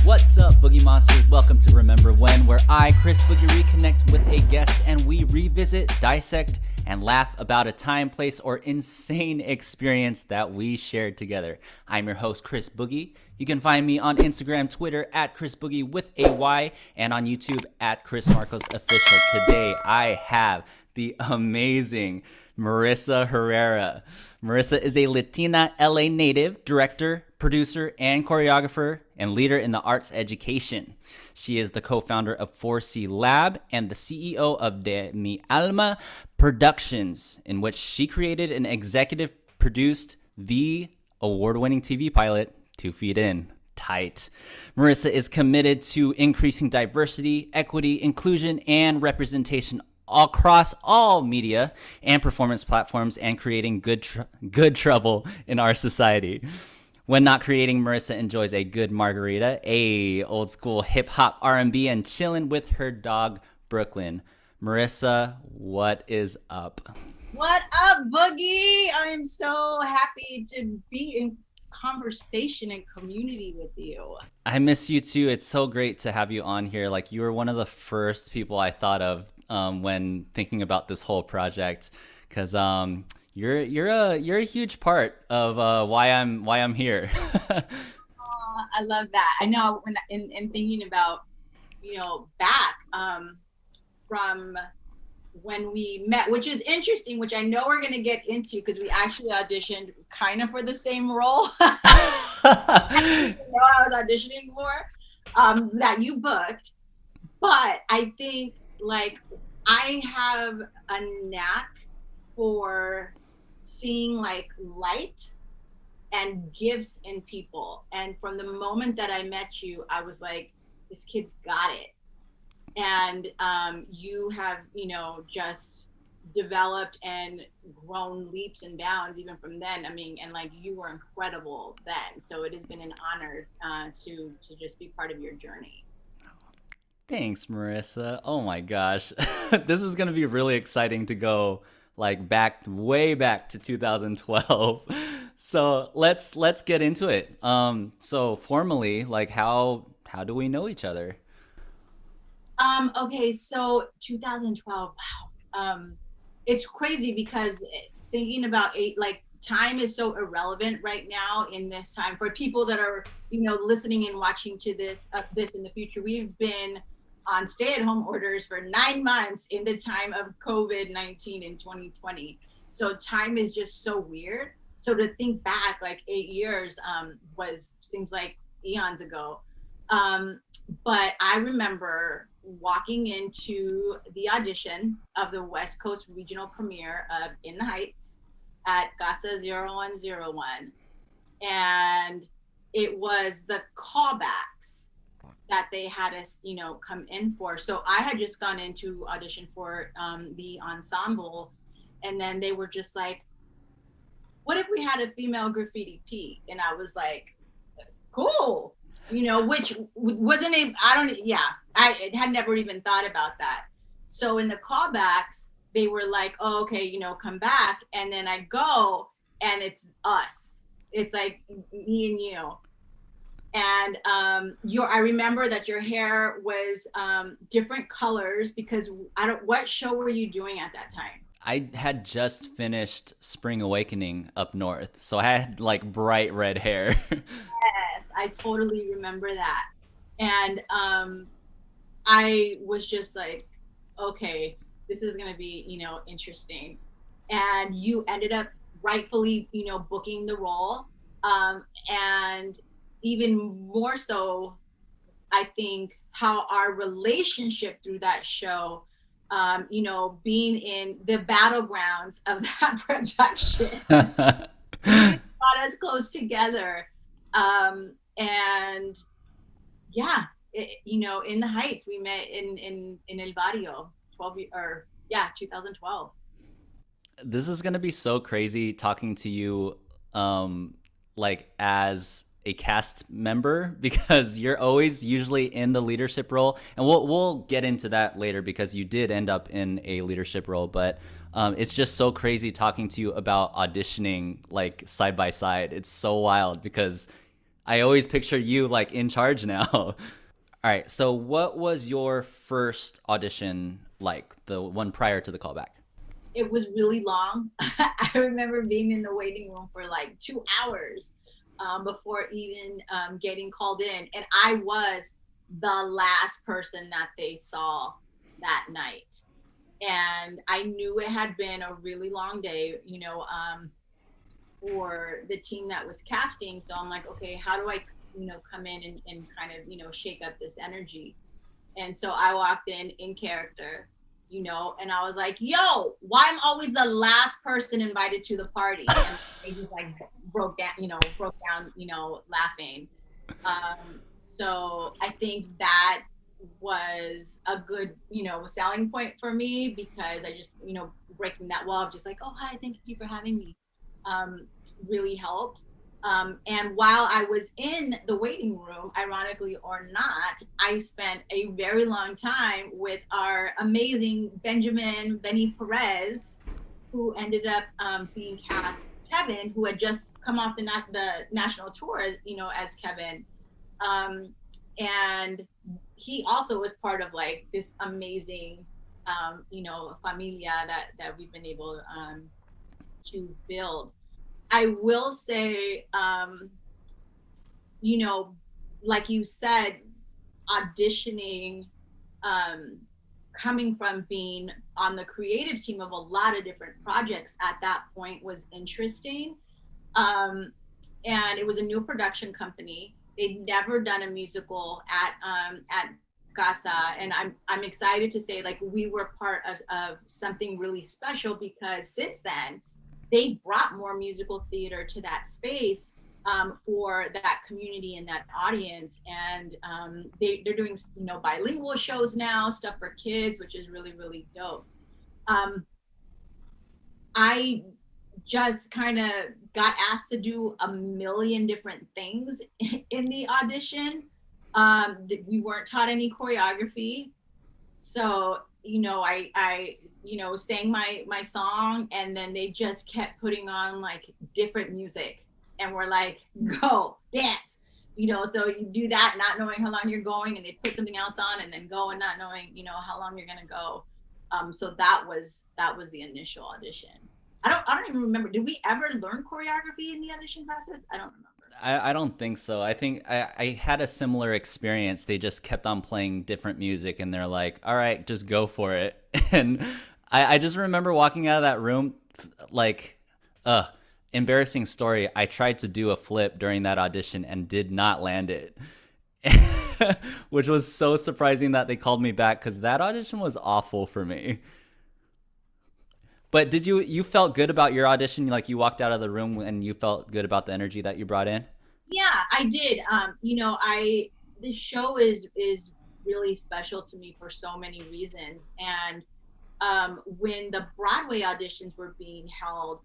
What's up, Boogie Monsters? Welcome to Remember When, where I, Chris Boogie, reconnect with a guest and we revisit, dissect, and laugh about a time, place, or insane experience that we shared together. I'm your host, Chris Boogie. You can find me on Instagram, Twitter, at Chris Boogie with a Y, and on YouTube, at Chris Marcos Official. Today, I have the amazing Marissa Herrera. Marissa is a Latina LA native, director, producer, and choreographer, and leader in the arts education. She is the co-founder of 4C Lab and the CEO of De Mi Alma Productions, in which she created and executive produced the award-winning TV pilot, 2 Feet In. Tight. Marissa is committed to increasing diversity, equity, inclusion, and representation across all media and performance platforms and creating good trouble in our society. When not creating, Marissa enjoys a good margarita, a old school hip hop R&B, and chilling with her dog, Brooklyn. Marissa, what is up? What up, Boogie? I am so happy to be in conversation and community with you. I miss you too. It's so great to have you on here. Like, you were one of the first people I thought of when thinking about this whole project, because you're a huge part of why I'm here. I love that. I know when in thinking about back from when we met, which is interesting, which I know we're going to get into because we actually auditioned kind of for the same role I was auditioning for that you booked. But I think I have a knack for seeing light and gifts in people. And from the moment that I met you, I was like, this kid's got it. And you have, just developed and grown leaps and bounds even from then. I mean, and you were incredible then. So it has been an honor to just be part of your journey. Thanks, Marissa. Oh my gosh. This is going to be really exciting to go way back to 2012. So let's get into it. So formally, how do we know each other? Okay, so 2012. Wow. It's crazy because thinking about time is so irrelevant right now in this time for people that are, listening and watching to this in the future. We've been on stay-at-home orders for 9 months in the time of COVID-19 in 2020. So time is just so weird. So to think back 8 years seems like eons ago. But I remember walking into the audition of the West Coast regional premiere of In the Heights at Casa 0101. And it was the callbacks that they had us, come in for. So I had just gone into audition for the ensemble, and then they were just like, what if we had a female graffiti P? And I was like, cool, which wasn't I had never even thought about that. So in the callbacks, they were like, oh, okay, come back. And then I go and it's us. It's like me and you. And I remember that your hair was different colors because what show were you doing at that time? I had just finished Spring Awakening up north, so I had bright red hair. Yes, I totally remember that. And I was just like, okay, this is gonna be, interesting. And you ended up rightfully, booking the role. And even more so, I think how our relationship through that show, being in the battlegrounds of that production brought us close together. And yeah, in the Heights, we met in El Barrio 2012. This is going to be so crazy talking to you, as a cast member because you're always usually in the leadership role, and we'll get into that later because you did end up in a leadership role. But it's just so crazy talking to you about auditioning like side by side. It's so wild because I always picture you like in charge now. All right, so what was your first audition like, the one prior to the callback? It was really long. I remember being in the waiting room for like 2 hours before even getting called in. And I was the last person that they saw that night. And I knew it had been a really long day, for the team that was casting. So I'm like, okay, how do I, come in and kind of, shake up this energy? And so I walked in character, and I was like, yo, why I'm always the last person invited to the party? And they just like broke down, laughing. So I think that was a good, selling point for me because I just, breaking that wall of just like, oh, hi, thank you for having me, really helped. And while I was in the waiting room, ironically or not, I spent a very long time with our amazing Benny Perez, who ended up being cast Kevin, who had just come off the national tour, as Kevin. And he also was part of like this amazing, familia that we've been able to build. I will say, like you said, auditioning, coming from being on the creative team of a lot of different projects at that point was interesting. And it was a new production company. They'd never done a musical at Casa, and I'm excited to say like we were part of something really special because since then they brought more musical theater to that space, for that community and that audience. And they're doing, bilingual shows now, stuff for kids, which is really, really dope. I just kind of got asked to do a million different things in the audition. We weren't taught any choreography. So, I sang my song, and then they just kept putting on like different music and we're like, go dance, so you do that not knowing how long you're going, and they put something else on and then go and not knowing, how long you're gonna go. So that was the initial audition. I don't even remember. Did we ever learn choreography in the audition process? I don't remember. I don't think so. I think I had a similar experience. They just kept on playing different music and they're like, all right, just go for it. And I just remember walking out of that room like, embarrassing story. I tried to do a flip during that audition and did not land it. Which was so surprising that they called me back because that audition was awful for me. But did you felt good about your audition? Like you walked out of the room and you felt good about the energy that you brought in? Yeah, I did. This show is really special to me for so many reasons. And when the Broadway auditions were being held,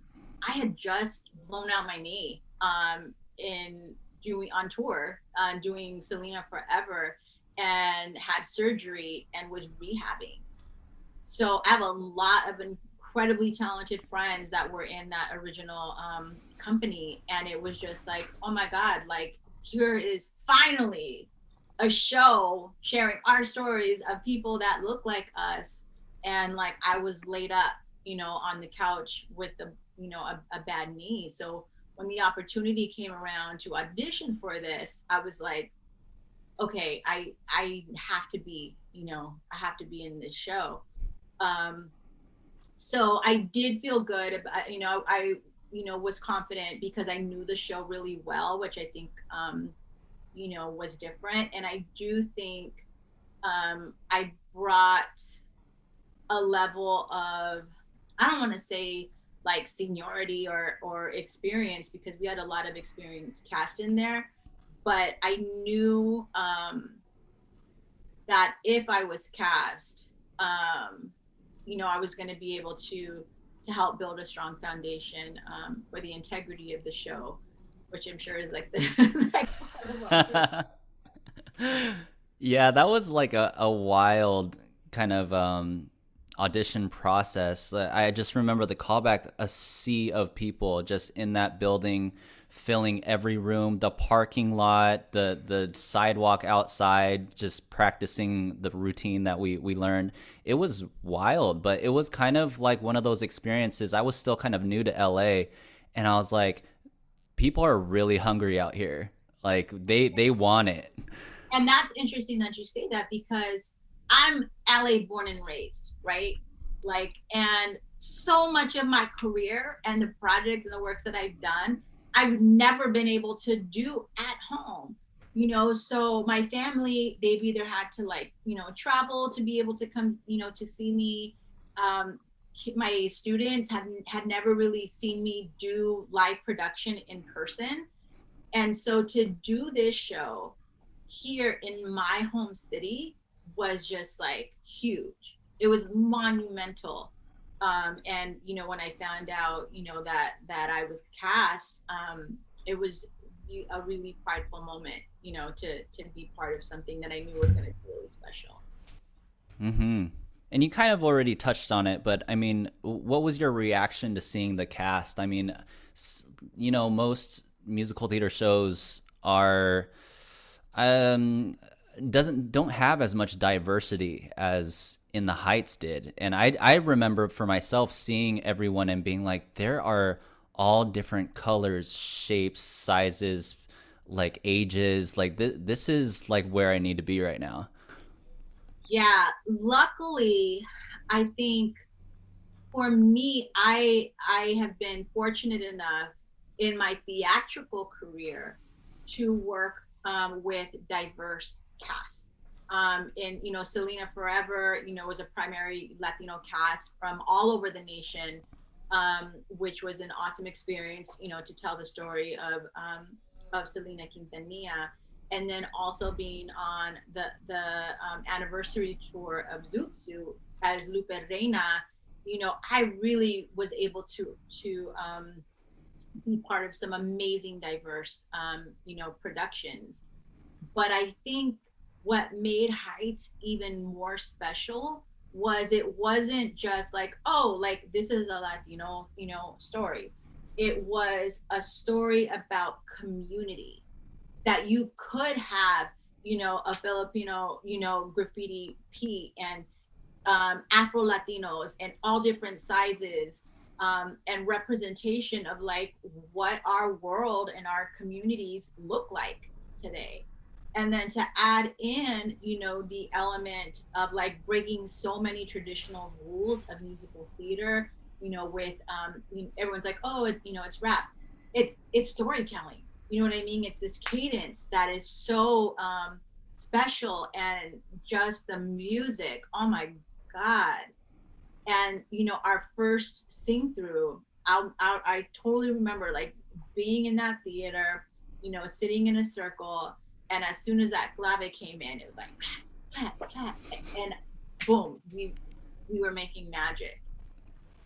I had just blown out my knee in doing on tour, doing Selena Forever, and had surgery and was rehabbing. So I have a lot of incredibly talented friends that were in that original company, and it was just like, oh my God, like here is finally a show sharing our stories of people that look like us. And like I was laid up, on the couch with a bad knee. So when the opportunity came around to audition for this, I was like, okay, I have to be, I have to be in this show. So I did feel good about, I was confident because I knew the show really well, which I think, was different. And I do think I brought a level of, I don't want to say like seniority or experience, because we had a lot of experience cast in there, but I knew that if I was cast, I was going to be able to help build a strong foundation for the integrity of the show. which I'm sure is like the next part of our trip. Yeah, that was like a wild kind of audition process. I just remember the callback, a sea of people just in that building, filling every room, the parking lot, the sidewalk outside, just practicing the routine that we learned. It was wild, but it was kind of like one of those experiences. I was still kind of new to LA, and I was like, people are really hungry out here. Like they want it. And that's interesting that you say that because I'm LA born and raised, right? Like, and so much of my career and the projects and the works that I've done, I've never been able to do at home. So my family, they've either had to like, travel to be able to come, to see me. Um, my students had never really seen me do live production in person. And so to do this show here in my home city was just like huge. It was monumental. And when I found out, that I was cast, it was a really prideful moment, to be part of something that I knew was going to be really special. Mm-hmm. And you kind of already touched on it, but I mean, what was your reaction to seeing the cast? I mean, most musical theater shows are um doesn't don't have as much diversity as in the Heights did. And I remember for myself seeing everyone and being like, there are all different colors, shapes, sizes, like ages. Like this is like where I need to be right now. Yeah, luckily, I think for me, I have been fortunate enough in my theatrical career to work with diverse casts. And Selena Forever, was a primary Latino cast from all over the nation, which was an awesome experience, to tell the story of Selena Quintanilla. And then also being on the anniversary tour of Zootsu as Lupe Reina, I really was able to be part of some amazing, diverse, productions. But I think what made Heights even more special was it wasn't just like, oh, like this is a Latino, story. It was a story about community that you could have, a Filipino, graffiti P and Afro Latinos and all different sizes, and representation of like what our world and our communities look like today. And then to add in, the element of like breaking so many traditional rules of musical theater, with everyone's like, oh, it's rap. It's storytelling. You know what I mean? It's this cadence that is so special, and just the music. Oh my God. And our first sing through, I totally remember like being in that theater, sitting in a circle, and as soon as that clave came in, it was like and boom, we were making magic.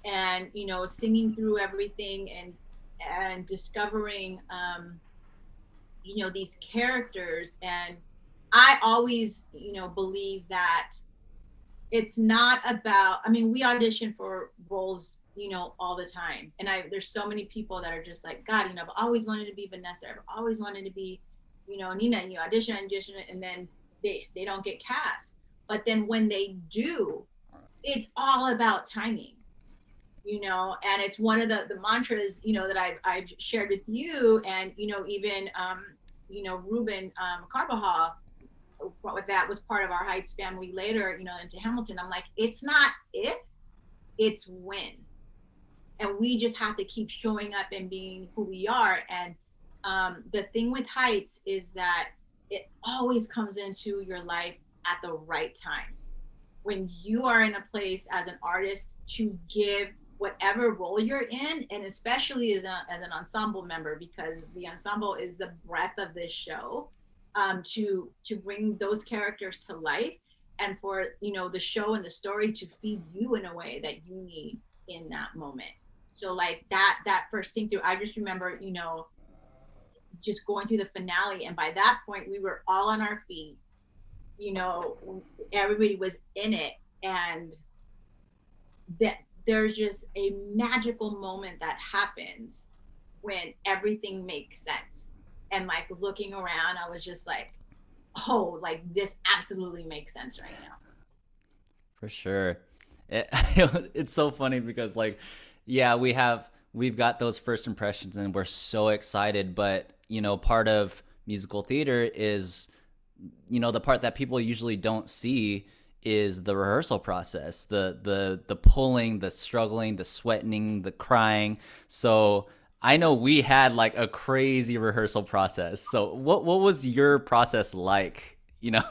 And singing through everything, and discovering these characters. And I always believe that it's not about, I mean, we audition for roles, all the time. And there's so many people that are just like, God, I've always wanted to be Vanessa. I've always wanted to be, Nina, and you audition, and then they don't get cast. But then when they do, it's all about timing, and it's one of the mantras, that I've shared with you, and, even, Ruben Carbajal, that was part of our Heights family later, into Hamilton. I'm like, it's not if, it's when. And we just have to keep showing up and being who we are. And the thing with Heights is that it always comes into your life at the right time. When you are in a place as an artist to give whatever role you're in, and especially as an ensemble member, because the ensemble is the breath of this show, to bring those characters to life, and for the show and the story to feed you in a way that you need in that moment. So like that first thing through, I just remember just going through the finale. And by that point, we were all on our feet. Everybody was in it, and that there's just a magical moment that happens when everything makes sense. And like looking around, I was just like, oh, like this absolutely makes sense right now. For sure. It, it's so funny because like, yeah, we've got those first impressions and we're so excited, but part of musical theater is, the part that people usually don't see is the rehearsal process, the pulling, the struggling, the sweating, the crying. So I know we had like a crazy rehearsal process. So what was your process like?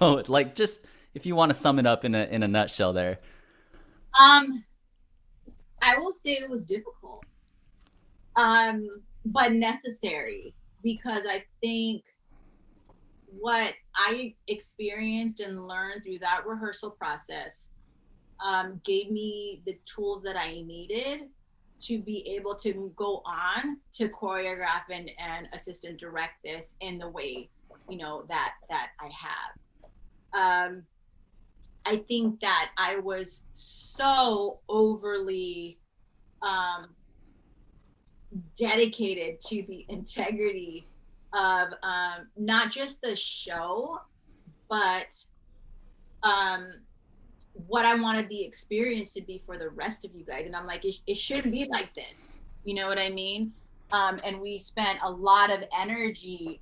Like just if you want to sum it up in a nutshell there. Um, I will say it was difficult, but necessary, because I think what I experienced and learned through that rehearsal process gave me the tools that I needed to be able to go on to choreograph and assistant direct this in the way that I have. I think that I was so overly dedicated to the integrity of not just the show, but what I wanted the experience to be for the rest of you guys. And I'm like, it shouldn't be like this. You know what I mean? And we spent a lot of energy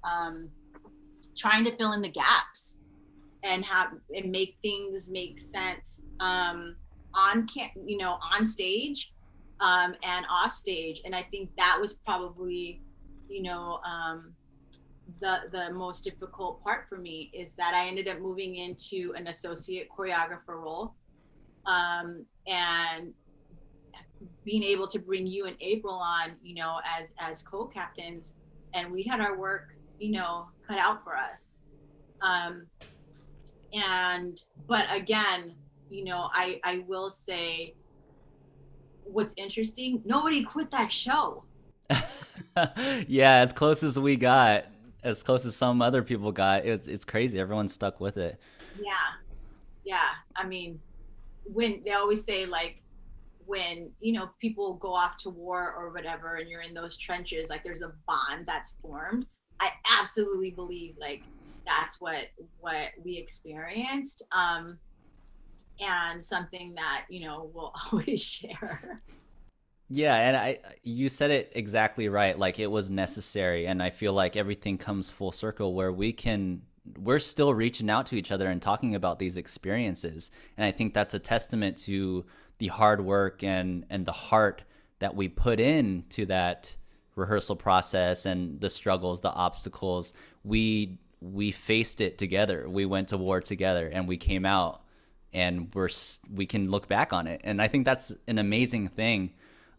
trying to fill in the gaps and make things make sense on stage and off stage. And I think that was probably the most difficult part for me, is that I ended up moving into an associate choreographer role, and being able to bring you and April on, as co-captains, and we had our work, cut out for us. But again, I will say, what's interesting, nobody quit that show. Yeah, as close as we got, as close as some other people got, it's crazy. Everyone's stuck with it. Yeah. I mean, when they always say, like, when people go off to war or whatever, and you're in those trenches, like there's a bond that's formed. I absolutely believe like that's what we experienced, and something that we'll always share. Yeah, and you said it exactly right. Like it was necessary, and I feel like everything comes full circle where we're still reaching out to each other and talking about these experiences. And I think that's a testament to the hard work and the heart that we put into that rehearsal process, and the struggles, the obstacles. We faced it together. We went to war together, and we came out, and we can look back on it. And I think that's an amazing thing.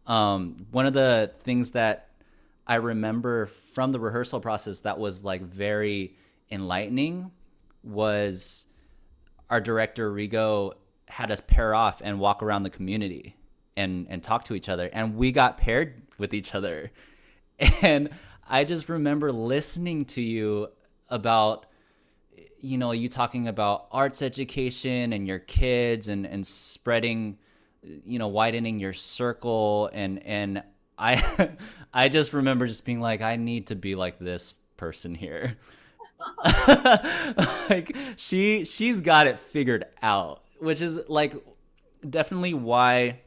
One of the things that I remember from the rehearsal process that was like very enlightening was our director Rigo had us pair off and walk around the community and talk to each other, and we got paired with each other. And I just remember listening to you about you talking about arts education and your kids, and spreading, widening your circle. And I I just remember just being like, I need to be like this person here. Like she's got it figured out, which is like definitely why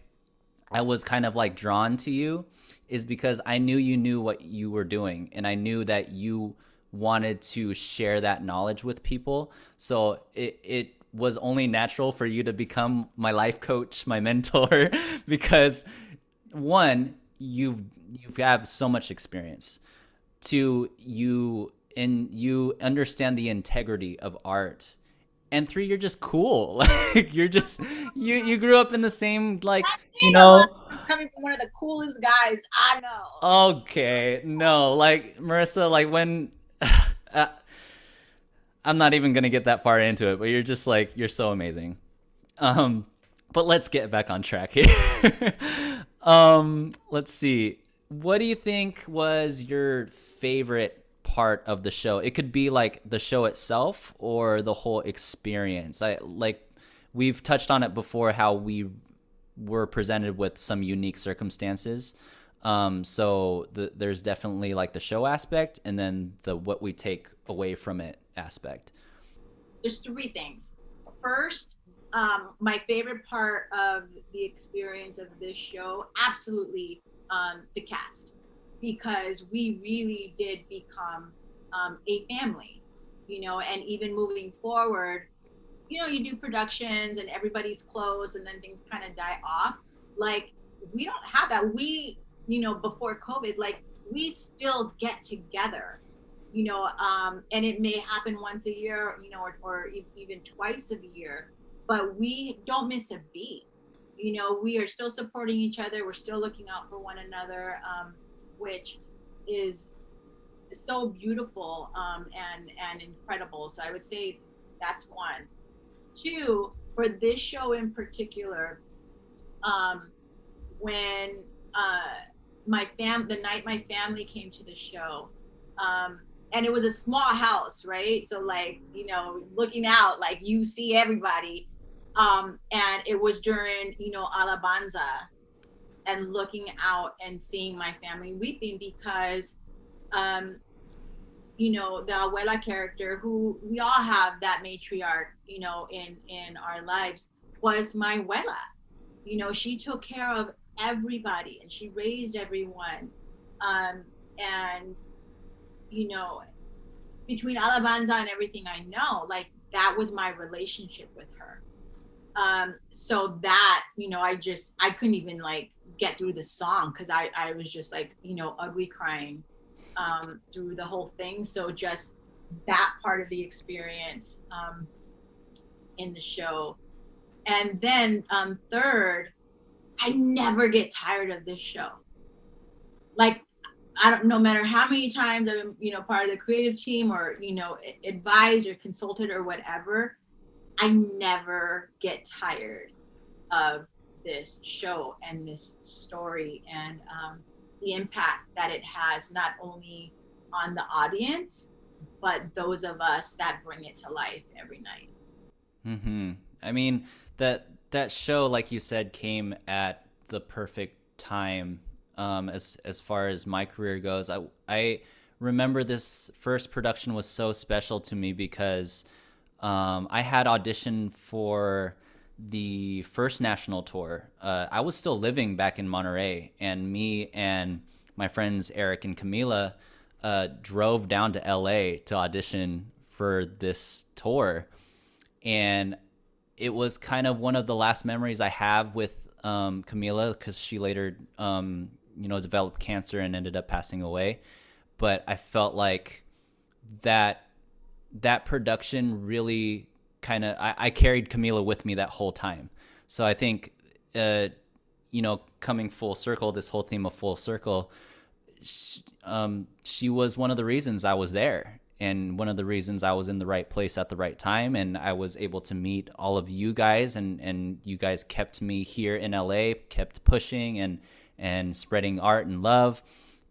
I was kind of like drawn to you, is because I knew you knew what you were doing, and I knew that you wanted to share that knowledge with people. So it was only natural for you to become my life coach, my mentor, because one, you have so much experience. Two, you understand the integrity of art. And three, you're just cool. Like you're just you grew up in the same, like, coming from one of the coolest guys I know. Okay, no, like Marissa, like when I'm not even gonna get that far into it, but you're just like, you're so amazing. But let's get back on track here. Let's see. What do you think was your favorite part of the show? It could be like the show itself or the whole experience. I like we've touched on it before how we were presented with some unique circumstances. So there's definitely like the show aspect and then the what we take away from it aspect. There's three things. First, my favorite part of the experience of this show, absolutely, the cast, because we really did become a family, and even moving forward, you do productions and everybody's close and then things kind of die off. Like, we don't have that. Before COVID, like, we still get together, and it may happen once a year, or even twice a year, but we don't miss a beat. We are still supporting each other. We're still looking out for one another, which is so beautiful, and incredible. So I would say that's one. Two, for this show in particular, when the night my family came to the show, and it was a small house, right? So, like, looking out, like, you see everybody, and it was during Alabanza, and looking out and seeing my family weeping because the abuela character, who we all have that matriarch, in our lives, was my abuela. She took care of everybody and she raised everyone. And, between Alabanza and everything I know, like, that was my relationship with her. So that, I couldn't even, like, get through the song because I was just, like, ugly crying through the whole thing. So just that part of the experience in the show. And then third, I never get tired of this show. Like, no matter how many times I'm, part of the creative team or, advised or consulted or whatever, I never get tired of this show and this story and the impact that it has, not only on the audience, but those of us that bring it to life every night. I mean, that show, like you said, came at the perfect time, as far as my career goes. I remember this first production was so special to me because I had auditioned for the first national tour. I was still living back in Monterey, and me and my friends Eric and Camila drove down to LA to audition for this tour. And it was kind of one of the last memories I have with Camila, because she later, developed cancer and ended up passing away. But I felt like that production really kind of, I carried Camila with me that whole time. So I think, coming full circle, this whole theme of full circle, she was one of the reasons I was there, and one of the reasons I was in the right place at the right time, and I was able to meet all of you guys, and you guys kept me here in LA, kept pushing and spreading art and love.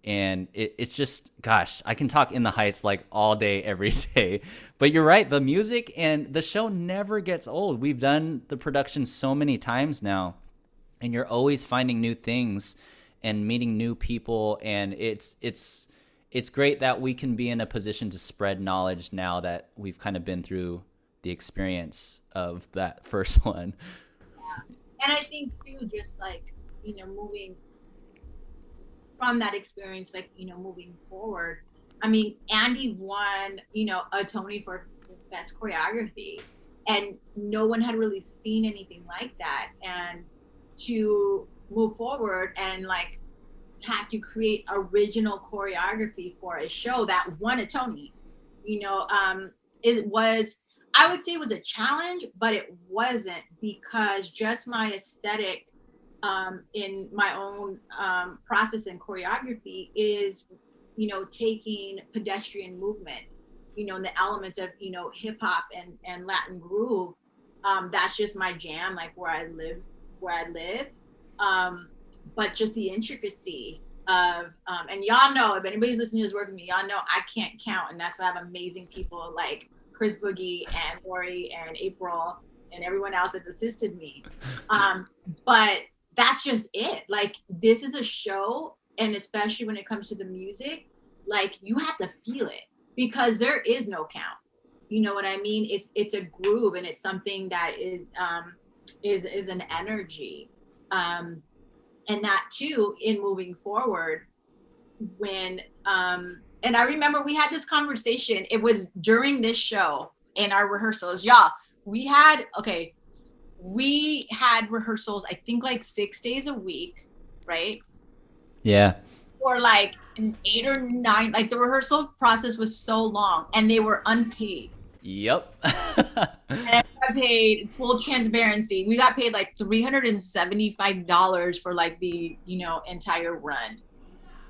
And it's just, gosh, I can talk In the Heights like all day, every day. But you're right, the music and the show never gets old. We've done the production so many times now, and you're always finding new things and meeting new people. And it's great that we can be in a position to spread knowledge now that we've kind of been through the experience of that first one. Yeah. And I think too, just like, moving from that experience, like, moving forward, I mean, Andy won, a Tony for best choreography, and no one had really seen anything like that. And to move forward and, like, have to create original choreography for a show that won a Tony, it was, I would say it was a challenge, but it wasn't, because just my aesthetic in my own process and choreography is, taking pedestrian movement, and the elements of, hip hop and Latin groove. That's just my jam, like where I live. But just the intricacy and y'all know, if anybody's listening to this work with me, y'all know I can't count, and that's why I have amazing people like Chris Boogie and Lori and April and everyone else that's assisted me. But that's just it. Like, this is a show, and especially when it comes to the music, like, you have to feel it, because there is no count. You know what I mean? It's a groove, and it's something that is an energy. And that too, in moving forward, when and I remember we had this conversation. It was during this show in our rehearsals. Y'all, we had rehearsals, I think, like 6 days a week, right? Yeah. For like an 8 or 9, like the rehearsal process was so long, and they were unpaid. Yep. And I got paid, full transparency, we got paid like $375 for like the, entire run.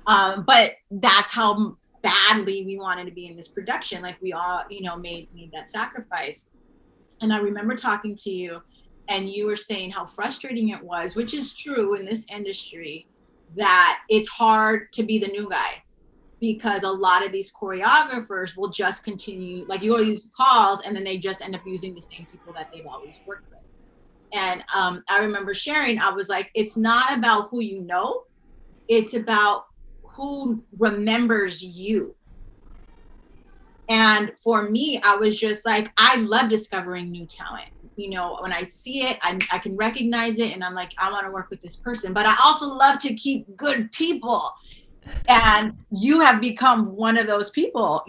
But that's how badly we wanted to be in this production. Like, we all, made that sacrifice. And I remember talking to you, and you were saying how frustrating it was, which is true in this industry, that it's hard to be the new guy, because a lot of these choreographers will just continue, like, you always calls, and then they just end up using the same people that they've always worked with. And I remember sharing, I was like, it's not about who you know, it's about who remembers you. And for me, I was just like, I love discovering new talent. When I see it, I can recognize it, and I'm like, I want to work with this person. But I also love to keep good people. And you have become one of those people,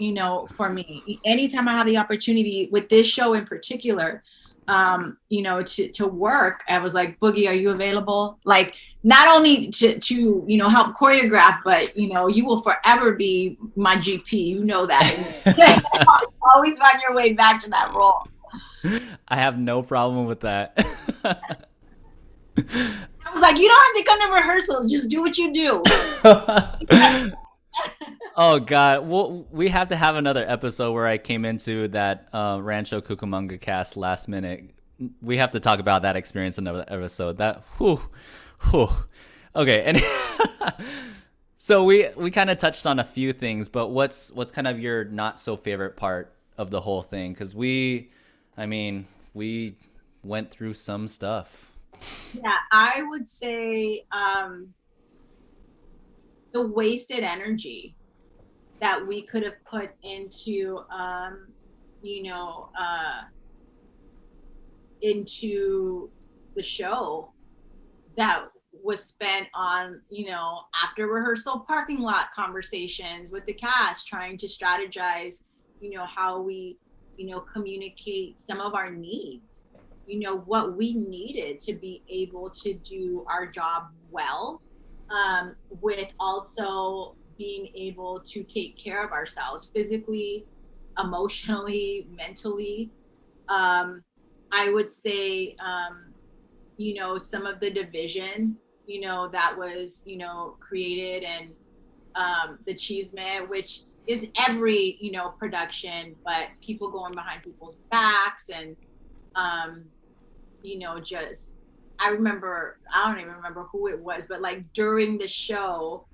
for me. Anytime I have the opportunity with this show in particular, to work, I was like, Boogie, are you available? Like, not only to help choreograph, but you will forever be my GP. You know that. Always find your way back to that role. I have no problem with that. I was like, you don't have to come to rehearsals. Just do what you do. Oh God, well, we have to have another episode where I came into that Rancho Cucamonga cast last minute. We have to talk about that experience in another episode. Okay, and so we kind of touched on a few things, but what's kind of your not so favorite part of the whole thing? Because we went through some stuff. Yeah, I would say the wasted energy that we could have put into into the show, that was spent on after rehearsal parking lot conversations with the cast, trying to strategize how we communicate some of our needs, what we needed to be able to do our job well, with also being able to take care of ourselves physically, emotionally, mentally. I would say, some of the division, that was, created, and the chisme, which is every, production, but people going behind people's backs, and, just, I don't even remember who it was, but like during the show,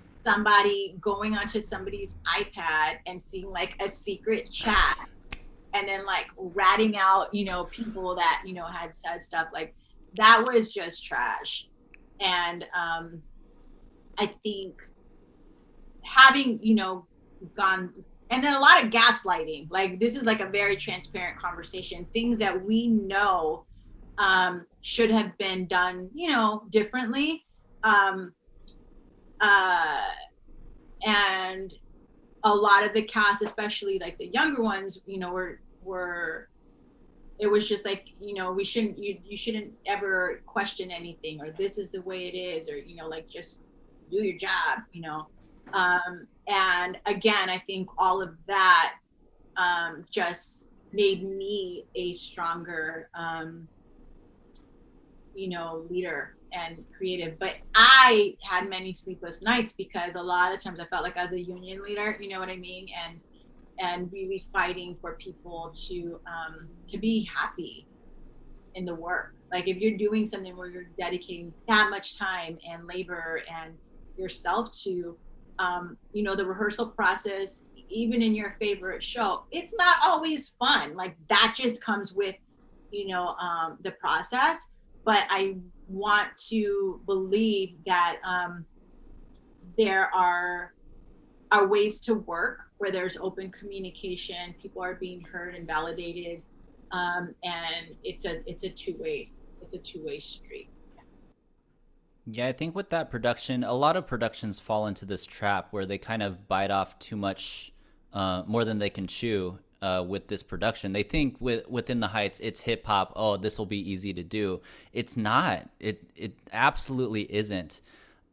somebody going onto somebody's iPad and seeing like a secret chat, and then like ratting out, people that, had said stuff like that. Was just trash. And I think having, gone, and then a lot of gaslighting, like this is like a very transparent conversation, things that we know should have been done, differently. And a lot of the cast, especially like the younger ones, were it was just like, you shouldn't ever question anything, or this is the way it is, or like just do your job, and again, I think all of that just made me a stronger leader and creative. But I had many sleepless nights, because a lot of the times I felt like I was a union leader, you know what I mean, and really fighting for people to be happy in the work. Like if you're doing something where you're dedicating that much time and labor and yourself to, the rehearsal process, even in your favorite show, it's not always fun. Like that just comes with, the process. But I want to believe that there are ways to work where there's open communication, people are being heard and validated, and it's a two-way street. Yeah, I think with that production, a lot of productions fall into this trap where they kind of bite off too much, more than they can chew. With this production, they think within the Heights, it's hip hop. Oh, this will be easy to do. It's not. It absolutely isn't.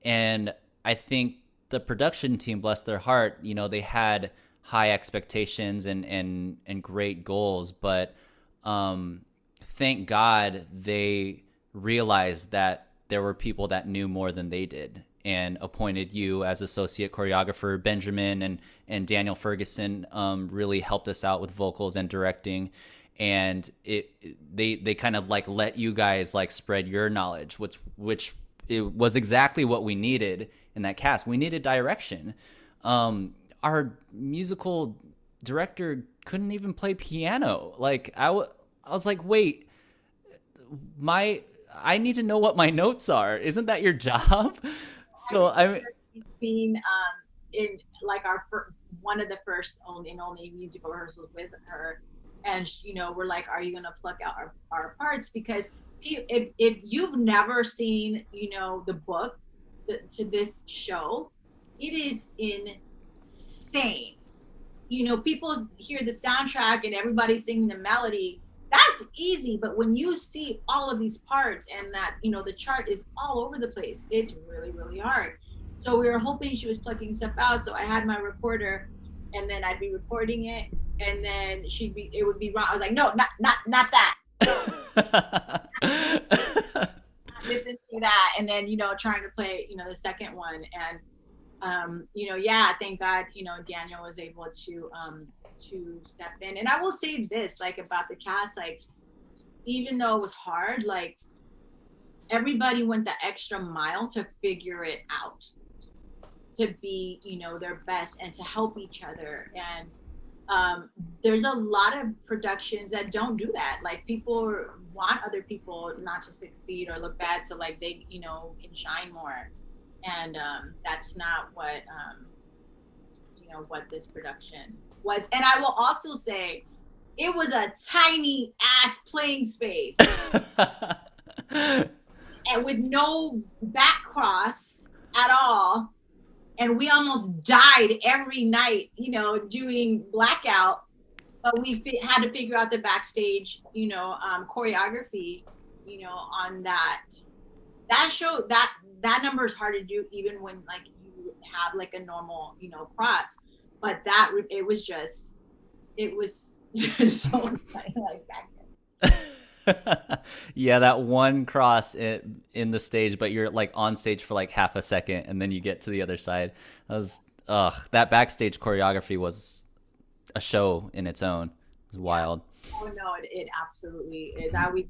And I think the production team, bless their heart, they had high expectations and great goals, but thank God they realized that there were people that knew more than they did and appointed you as associate choreographer. Benjamin and Daniel Ferguson really helped us out with vocals and directing. And they kind of like let you guys like spread your knowledge, which it was exactly what we needed in that cast. We needed direction. Our musical director couldn't even play piano. Like I was like, wait, I need to know what my notes are. Isn't that your job? So I'm Being in like one of the first only musical rehearsals with her, and we're like, are you gonna pluck out our parts? Because if you've never seen the book to this show, it is insane. People hear the soundtrack and everybody singing the melody. That's easy, but when you see all of these parts and that the chart is all over the place, it's really, really hard. So we were hoping she was plucking stuff out. So I had my recorder, and then I'd be recording it, and then it would be wrong. I was like, no, not that. Listen to that, and then trying to play the second one, and thank God Daniel was able to step in. And I will say this, like, about the cast, like, even though it was hard, like, everybody went the extra mile to figure it out, to be their best and to help each other. And there's a lot of productions that don't do that. Like, people want other people not to succeed or look bad, so like they can shine more. And that's not what what this production was. And I will also say it was a tiny ass playing space and with no back cross at all. And we almost died every night, doing blackout. But we had to figure out the backstage, choreography, on that show. That number is hard to do even when like you have like a normal, cross. But it was so like back then. Yeah, that one cross in the stage, but you're like on stage for like half a second and then you get to the other side. That backstage choreography was a show in its own. It was wild. Oh no, it absolutely is. I always,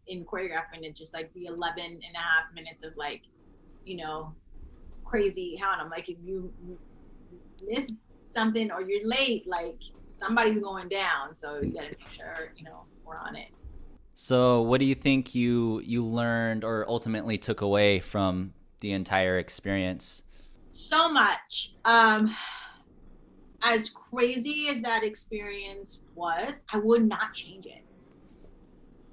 in choreographing, it's just like the 11 and a half minutes of like, crazy how, and I'm like, if you miss something or you're late, like somebody's going down. So you gotta make sure, we're on it. So what do you think you learned or ultimately took away from the entire experience? So much. As crazy as that experience was, I would not change it.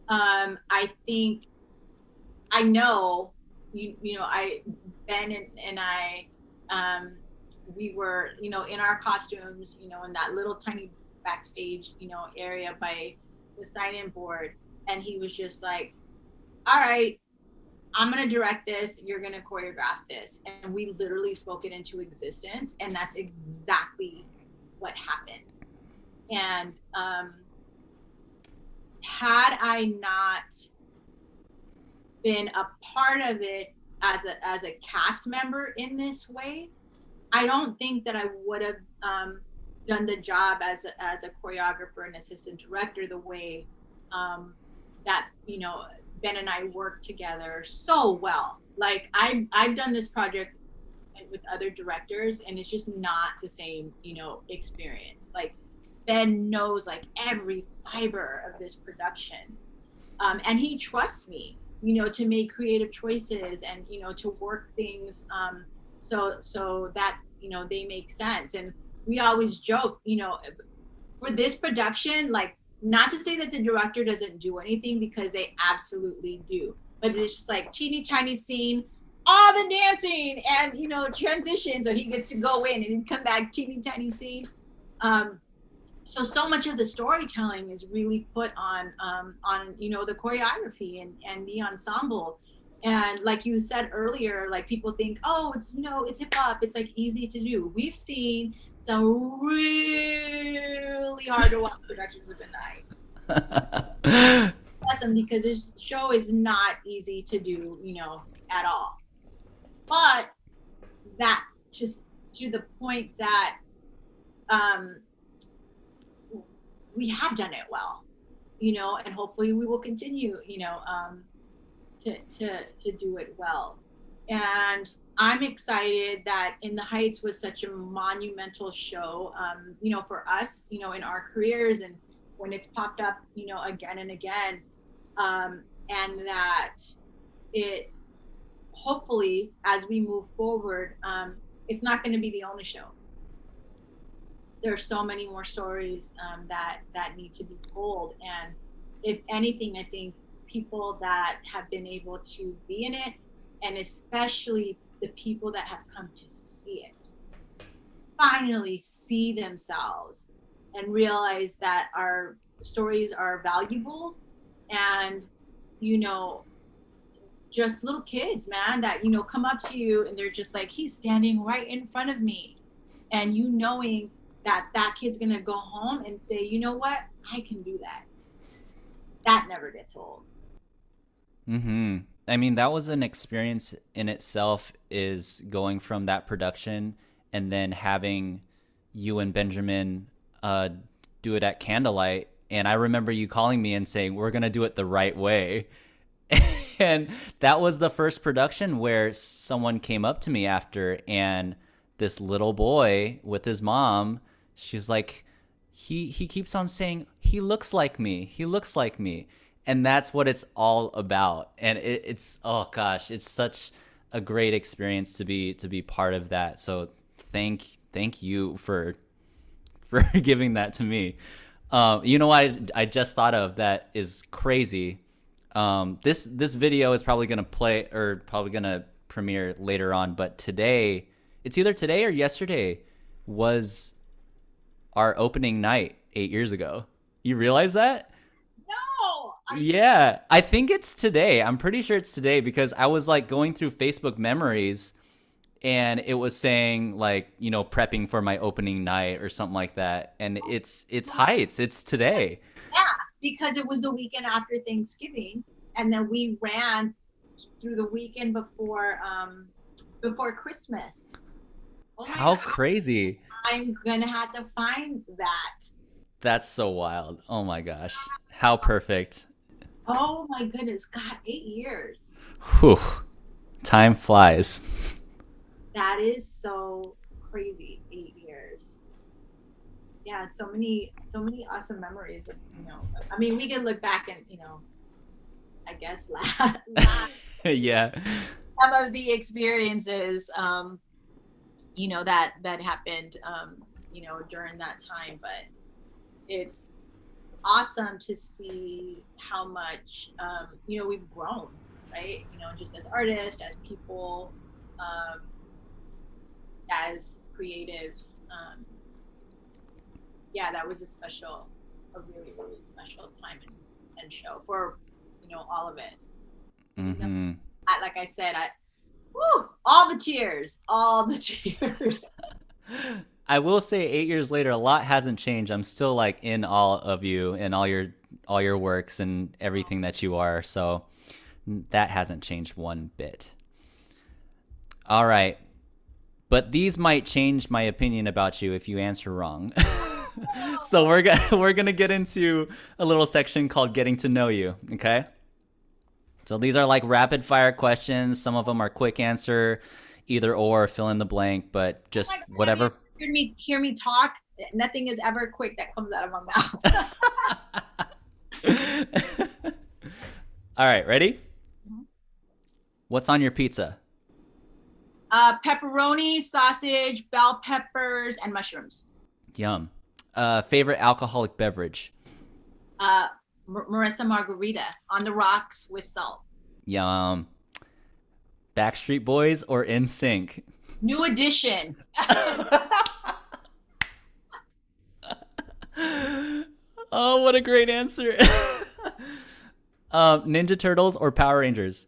I think, I know, Ben and I, we were, in our costumes, in that little tiny backstage, area by the sign-in board. And he was just like, all right, I'm going to direct this. You're going to choreograph this. And we literally spoke it into existence. And that's exactly what happened. And had I not been a part of it as a cast member in this way, I don't think that I would have done the job as a choreographer and assistant director the way that Ben and I worked together so well. Like I've done this project with other directors, and it's just not the same, experience. Like Ben knows like every fiber of this production, and he trusts me, to make creative choices and to work things, so that they make sense. And we always joke, for this production, like, not to say that the director doesn't do anything, because they absolutely do, but it's just like teeny tiny scene, all the dancing and transitions, or he gets to go in and then come back, teeny tiny scene. So much of the storytelling is really put on the choreography and the ensemble. And like you said earlier, like people think, oh, it's hip hop, it's like easy to do. We've seen some really hard to watch productions of the night. Awesome, because this show is not easy to do, at all. But that, just to the point that we have done it well, and hopefully we will continue, to do it well. And I'm excited that In the Heights was such a monumental show, for us, in our careers, and when it's popped up, again and again, and that it, hopefully, as we move forward, it's not going to be the only show. There are so many more stories that need to be told. And if anything, I think people that have been able to be in it, and especially the people that have come to see it, finally see themselves and realize that our stories are valuable. And, just little kids, man, that, come up to you and they're just like, he's standing right in front of me. And knowing that kid's going to go home and say, you know what, I can do that. That never gets old. Mm-hmm. I mean, that was an experience in itself, is going from that production and then having you and Benjamin do it at Candlelight. And I remember you calling me and saying, we're going to do it the right way. And that was the first production where someone came up to me after, and this little boy with his mom, she's like, he keeps on saying, he looks like me. He looks like me. And that's what it's all about. And it's, oh gosh, it's such a great experience to be part of that. So thank you for giving that to me. What I just thought of that is crazy. This video is probably gonna play, or probably gonna premiere later on, but today, it's either today or yesterday, was our opening night 8 years ago. You realize that? No. Yeah, I think it's today. I'm pretty sure it's today, because I was like going through Facebook memories and it was saying like, prepping for my opening night or something like that. And it's Heights. It's today. Yeah, because it was the weekend after Thanksgiving, and then we ran through the weekend before Christmas. Oh, how crazy. I'm gonna have to find that. That's so wild. Oh my gosh. How perfect. Oh my goodness. God, 8 years. Whew. Time flies. That is so crazy. 8 years. Yeah, so many awesome memories of, I mean, we can look back and, I guess laugh. Yeah. Some of the experiences, that happened, during that time, but it's awesome to see how much, we've grown, right? Just as artists, as people, as creatives. Yeah, that was a really, really special time and show for, all of it. Mm-hmm. Like I said, all the tears. I will say 8 years later, a lot hasn't changed. I'm still like in awe of you and all your works and everything that you are. So that hasn't changed one bit. All right. But these might change my opinion about you if you answer wrong. So we're gonna get into a little section called Getting to Know You, okay? So these are like rapid fire questions. Some of them are quick answer, either or, fill in the blank, but just Like, whatever. hear me talk. Nothing is ever quick that comes out of my mouth. All right, ready? Mhm. What's on your pizza? Pepperoni, sausage, bell peppers, and mushrooms. Yum. Favorite alcoholic beverage? Uh, Marissa Margarita on the rocks with salt. Yum. Backstreet Boys or NSYNC? New edition. Oh, what a great answer. Ninja Turtles or Power Rangers?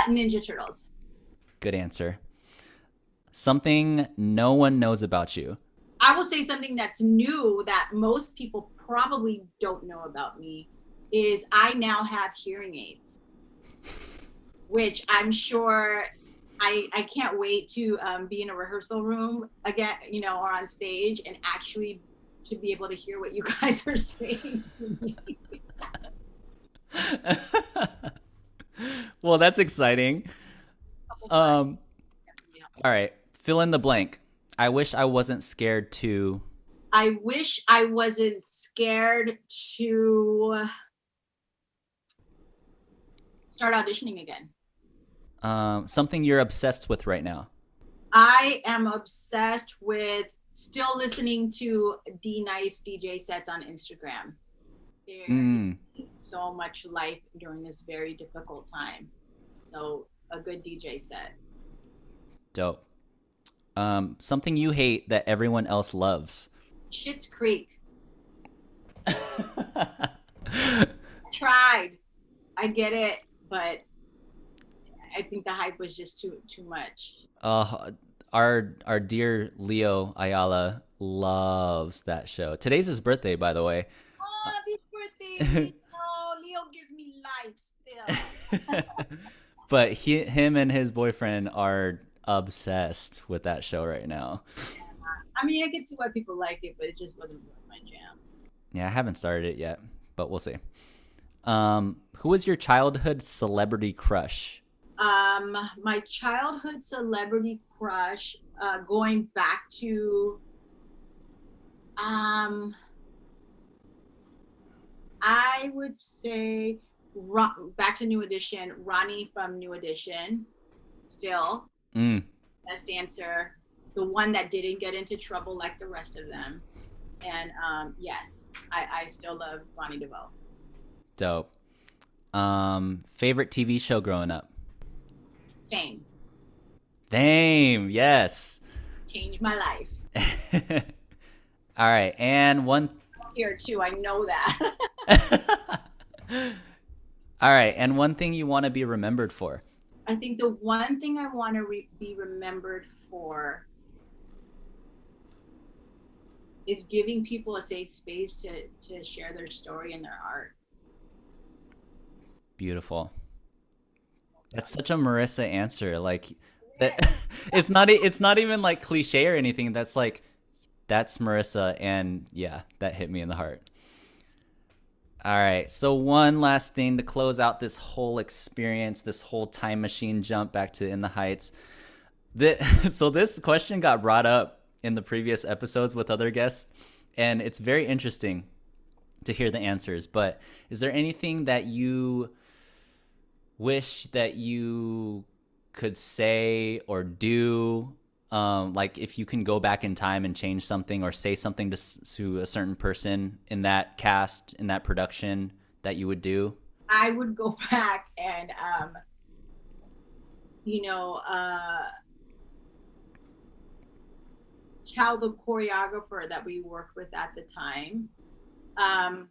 Ninja Turtles. Good answer. Something no one knows about you. I will say something that's new that most people probably don't know about me is I now have hearing aids, which I'm sure I can't wait to be in a rehearsal room again, or on stage and actually to be able to hear what you guys are saying to me. Well, that's exciting. All right, fill in the blank. I wish I wasn't scared to. I wish I wasn't scared to start auditioning again. Something you're obsessed with right now. I am obsessed with still listening to D-Nice DJ sets on Instagram. They're so much life during this very difficult time. So a good DJ set. Dope. Something you hate that everyone else loves. Schitt's Creek. Tried. I get it, but I think the hype was just too much. Our dear Leo Ayala loves that show. Today's his birthday, by the way. Oh, happy birthday, Leo. Leo gives me life still. But him and his boyfriend are obsessed with that show right now. Yeah. I mean, I can see why people like it, but it just wasn't my jam. Yeah, I haven't started it yet, but we'll see. Who was your childhood celebrity crush? My childhood celebrity crush, going back to, I would say back to New Edition, Ronnie from New Edition, still best dancer, the one that didn't get into trouble like the rest of them. And yes, I still love Ronnie DeVoe. Dope. Favorite TV show growing up? Fame. Fame, yes. Changed my life. All right, and one. Here too, I know that. All right, and one thing you want to be remembered for? I think the one thing I want to be remembered for is giving people a safe space to share their story and their art. Beautiful. That's such a Marissa answer. Like that, it's not even like cliche or anything. That's Marissa, and yeah, that hit me in the heart. All right, so one last thing to close out this whole experience, this whole time machine jump back to In the Heights. So this question got brought up in the previous episodes with other guests, and it's very interesting to hear the answers. But is there anything that you wish that you could say or do, like if you can go back in time and change something or say something to a certain person in that cast, in that production, that you would do? I would go back and tell the choreographer that we worked with at the time. I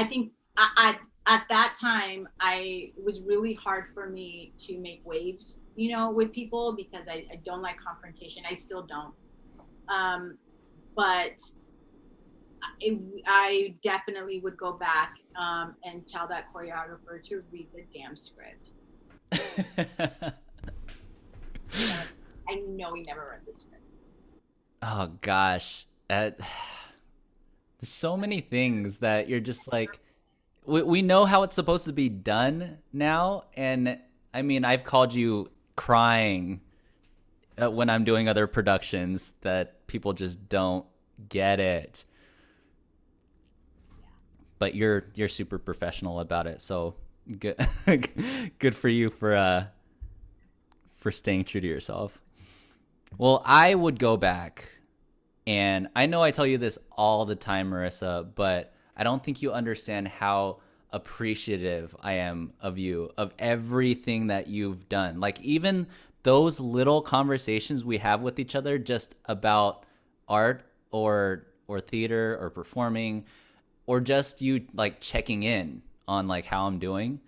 think at that time, it was really hard for me to make waves, with people, because I don't like confrontation. I still don't. But I definitely would go back and tell that choreographer to read the damn script. I know he never read the script. Oh gosh, there's so many things that you're just like, we know how it's supposed to be done now, and I mean, I've called you crying when I'm doing other productions that people just don't get it. But you're super professional about it, so good good for you for staying true to yourself. Well, I would go back, and I know I tell you this all the time, Marissa, but I don't think you understand how appreciative I am of you, of everything that you've done. Like, even those little conversations we have with each other just about art or theater or performing, or just you like checking in on like how I'm doing,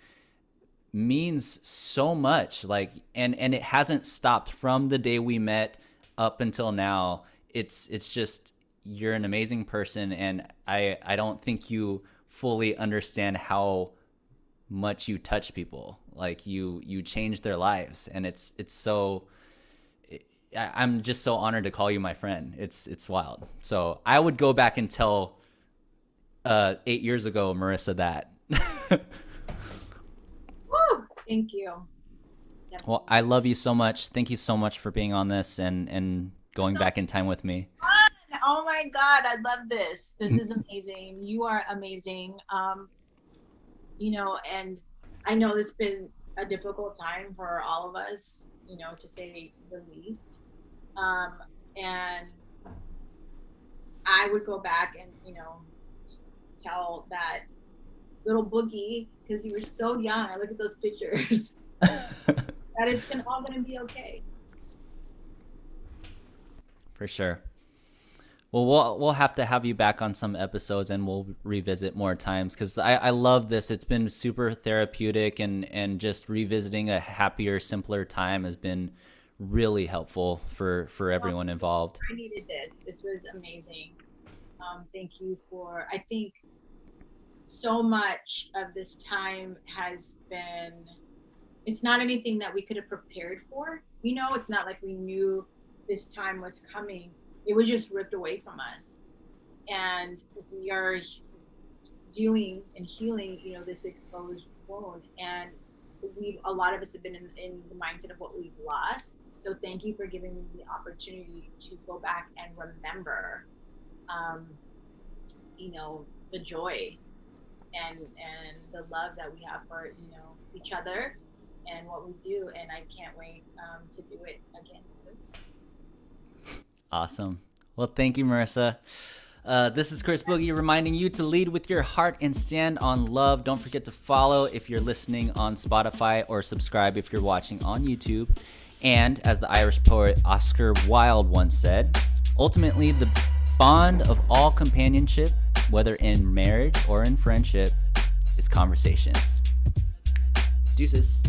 means so much. Like, and it hasn't stopped from the day we met up until now. It's just, you're an amazing person, and I don't think you fully understand how much you touch people. Like, you change their lives, and it's so, I'm just so honored to call you my friend. It's wild. So I would go back and tell 8 years ago Marissa that. Woo! Thank you. Definitely. Well, I love you so much. Thank you so much for being on this and going back in time with me. Fun. Oh my God, I love this. This is amazing. You are amazing. And I know it's been a difficult time for all of us, to say the least. And I would go back and, just tell that little Boogie, because you were so young, I look at those pictures, that it's all gonna be okay. For sure. Well, we'll have to have you back on some episodes, and we'll revisit more times, because I love this. It's been super therapeutic, and just revisiting a happier, simpler time has been really helpful for everyone involved. I needed this. This was amazing. Thank you for, I think so much of this time has been, it's not anything that we could have prepared for. It's not like we knew this time was coming. It was just ripped away from us. And we are dealing and healing, this exposed wound. And a lot of us have been in the mindset of what we've lost. So thank you for giving me the opportunity to go back and remember, the joy and the love that we have for, each other and what we do. And I can't wait to do it again soon. Awesome. Well, thank you, Marissa. This is Chris Boogy reminding you to lead with your heart and stand on love. Don't forget to follow if you're listening on Spotify, or subscribe if you're watching on YouTube. And as the Irish poet Oscar Wilde once said, ultimately the bond of all companionship, whether in marriage or in friendship, is conversation. Deuces.